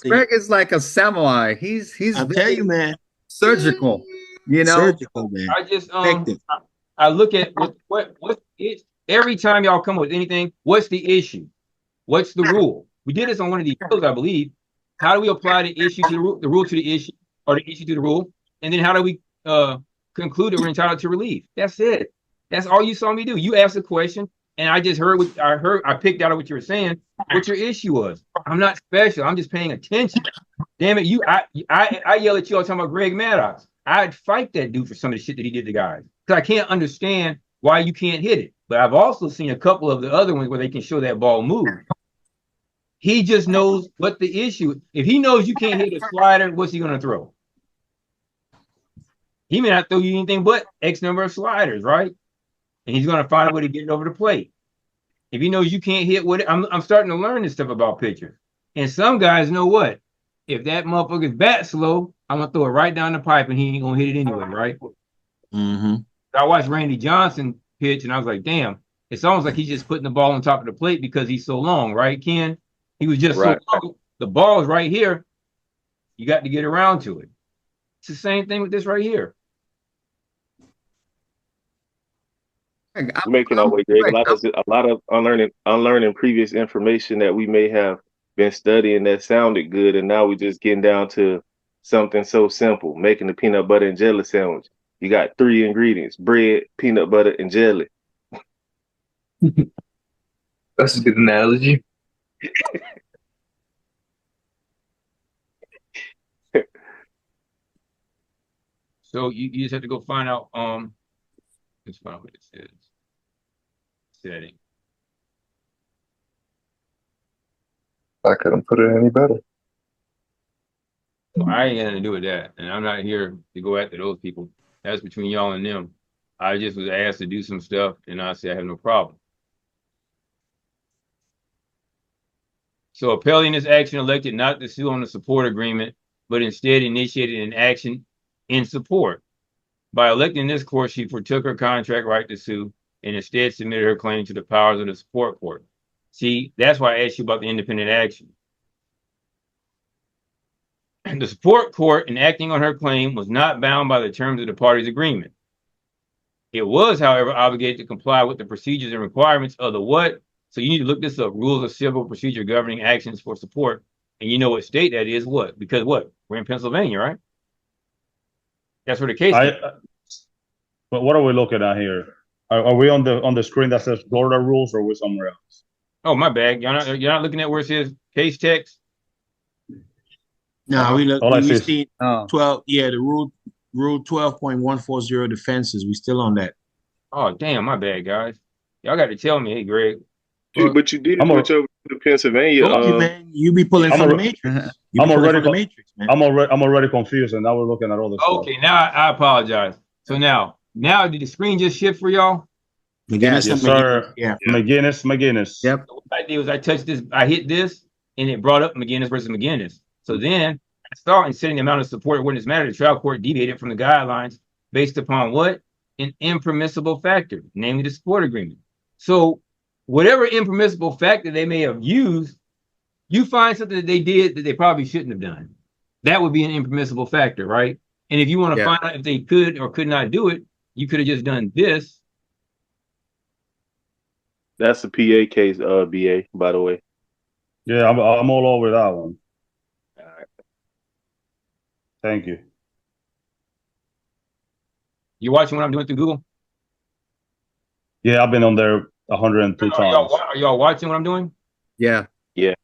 Greg is like a samurai. He's I'm telling you, man, surgical, you know. surgical, man. I just Effective. I look at what it every time y'all come with anything, what's the issue? What's the rule? We did this on one of these shows, I believe. How do we apply the issue to the rule to the issue, or the issue to the rule? And then how do we conclude that we're entitled to relief? That's it. That's all you saw me do. You asked a question, and I just heard what I heard. I picked out of what you were saying. What your issue was. I'm not special. I'm just paying attention. Damn it, I yell at you all the time about Greg Maddox. I'd fight that dude for some of the shit that he did to guys. Because I can't understand why you can't hit it. But I've also seen a couple of the other ones where they can show that ball move. He just knows what the issue is. If he knows you can't hit a slider, what's he going to throw? He may not throw you anything but X number of sliders, right? And he's going to find a way to get it over the plate. If he knows you can't hit what I'm starting to learn this stuff about pitchers. And some guys know what? If that motherfucker's bat slow, I'm going to throw it right down the pipe and he ain't going to hit it anyway, right? Mm-hmm. I watched Randy Johnson pitch and I was like, damn, it's almost like he's just putting the ball on top of the plate because he's so long, right, Ken? He was just so long. The ball is right here. You got to get around to it. It's the same thing with this right here. Making our way, Greg. A lot of unlearning previous information that we may have been studying that sounded good, and now we're just getting down to something so simple, making the peanut butter and jelly sandwich. You got 3 ingredients: bread, peanut butter, and jelly. That's a good analogy. So you just have to go find out. Let's find out what it says. Setting. I couldn't put it any better. Well, I ain't got nothing to do with that, and I'm not here to go after those people. That's between y'all and them. I just was asked to do some stuff, and I said I have no problem. So appellee this action elected not to sue on the support agreement, but instead initiated an action in support. By electing this court, she fortook her contract right to sue and instead submitted her claim to the powers of the support court. See, that's why I asked you about the independent action. The support court, in acting on her claim, was not bound by the terms of the parties' agreement. It was, however, obligated to comply with the procedures and requirements of the what? So you need to look this up, Rules of Civil Procedure Governing Actions for Support. And you know what state that is, what? Because what? We're in Pennsylvania, right? That's where the case is. But what are we looking at here? Are we on the screen that says Florida rules, or are we somewhere else? Oh, my bad. You're not looking at where it says case text? No, we see 12. Yeah, the rule 12.140 defenses. We still on that. Oh, damn, my bad, guys. Y'all got to tell me, hey, Greg. But you did switch over to Pennsylvania. Man, you be pulling from the Matrix. I'm already confused, and now we're looking at all this. Okay, now I apologize. So now did the screen just shift for y'all? McGinnis, yes, sir. Yeah. McGinnis. Yep. So what I did was I touched this, I hit this, and it brought up McGinnis versus McGinnis. So then I saw in setting the amount of support wouldn't matter, the trial court deviated from the guidelines based upon what? An impermissible factor, namely the support agreement. So whatever impermissible factor they may have used, you find something that they did that they probably shouldn't have done. That would be an impermissible factor, right? And if you want to find out if they could or could not do it, you could have just done this. That's a PA case, BA, by the way. Yeah, I'm all over that one. All right. Thank you. You watching what I'm doing through Google? Yeah, I've been on there 102 times. Are y'all watching what I'm doing? Yeah. Yeah.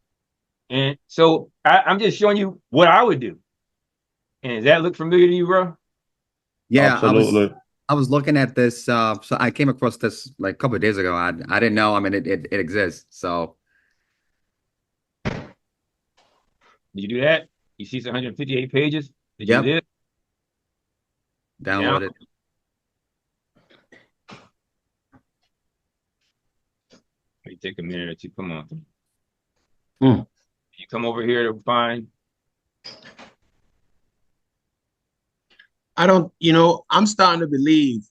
And so I'm just showing you what I would do. And does that look familiar to you, bro? Yeah, absolutely. I was looking at this. So I came across this like a couple of days ago. I didn't know. I mean, it exists. So did you do that? You see 158 pages? Did you do it? Download it. Let me take a minute or two. Come on. You come over here to find. I'm starting to believe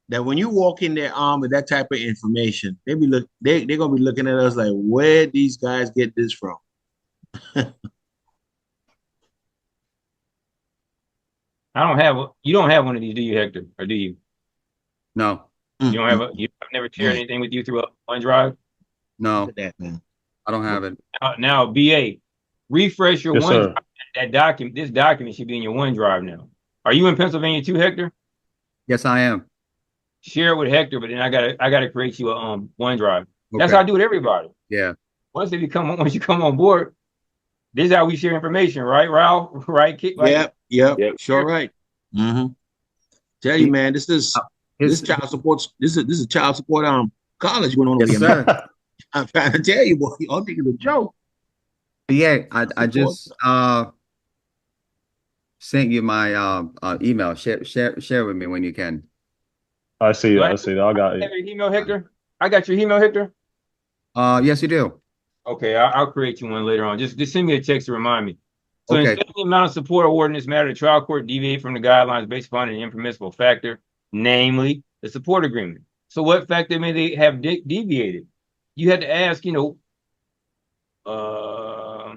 that when you walk in their arm with that type of information, they're gonna be looking at us like, where these guys get this from? I don't have you don't have one of these, do you, Hector? Or do you? No, You don't have I've never shared Man, anything with you through a OneDrive. look no, at that, man. I don't have it. Now, BA, refresh your Yes, OneDrive. sir. That document, this document should be in your OneDrive now. Are you in Pennsylvania too, Hector? Yes, I am. Share it with Hector, but then I gotta create you a OneDrive. That's Okay. how I do it with everybody. Yeah. Once you come on board, this is how we share information, right, Ralph? Right, Kit? Right? Yep, Yep. sure right. Tell you, He- man, this is uh, his, child support. This is child support college going on over yes, here, man. sir. I'm trying to tell you, boy, y'all think it's a joke. Yeah, I Support. just sent you my email. Share with me when you can. I see Do that. I I see that. I got have it. your email, Hector? I got your email, Hector. Yes, you do. Okay, I'll create you one later on. Just send me a text to remind me. So Okay. instead of the amount of support awarded in this matter, the trial court deviate from the guidelines based upon an impermissible factor, namely the support agreement. So what factor may they have deviated? You had to ask, uh,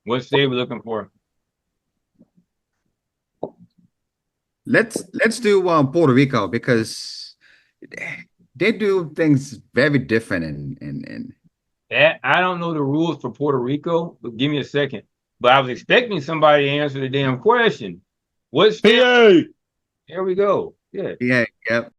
what state we looking for? Let's do Puerto Rico because they do things very different and That I don't know the rules for Puerto Rico, but give me a second. But I was expecting somebody to answer the damn question. What state? PA. There we go. Yeah. yeah, yep.